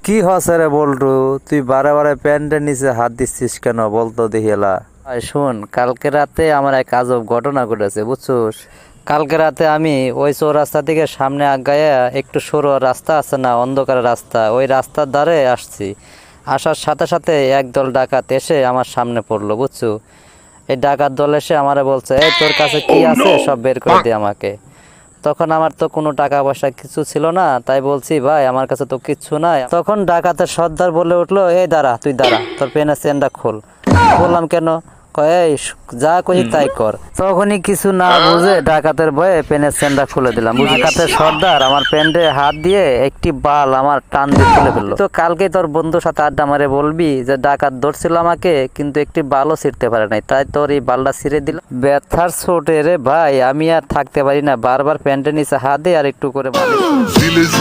কি হচ্ছে রে বল্টু, তুই বারে বারে প্যান্টের নিচে হাত দিচ্ছিস কেন বলতো দেখিলা। শোন, কালকে রাতে আমার এক আজব ঘটনা ঘটেছে বুঝছোস। কালকে রাতে আমি ওই চৌরাস্তা থেকে সামনে আগায়া একটু সরু রাস্তা আছে না, অন্ধকার রাস্তা, ওই রাস্তার ধারে আসছি। আসার সাথে সাথে একদল ডাকাত এসে আমার সামনে পড়লো বুঝছো। এই ডাকাত দল এসে আমারে বলছে, এই তোর কাছে কি আছে সব বের করে দে আমাকে। তখন আমার তো কোনো টাকা পয়সা কিছু ছিল না, তাই বলছি ভাই আমার কাছে তো কিচ্ছু নাই। তখন ডাকাতের সর্দার বলে উঠলো, এই দাঁড়া, তুই দাঁড়া, তোর পেনের চেনটা খোল। বললাম কেন? কয় এই যা কহি তাই কর। তখনই কিছু না বুঝে ডাকাতের ভয়ে পেনের চেনটা খুলে দিলাম। ডাকাতের সর্দার আমার প্যান্টে হাত দিয়ে একটি বাল আমার টান দিয়ে খুলে ফেললো। তো কালকে তোর বন্ধুর সাথে আড্ডা মারে বলবি যে ডাকাত ধরছিল আমাকে, কিন্তু একটি বালও ছিঁড়তে পারে নাই, তাই তোর এই বালটা ছিঁড়ে দিল। ব্যথার ছোটে রে ভাই, আমি আর থাকতে পারি না, বারবার প্যান্টের নিচে হাত দিয়ে আর একটু করে মালিশ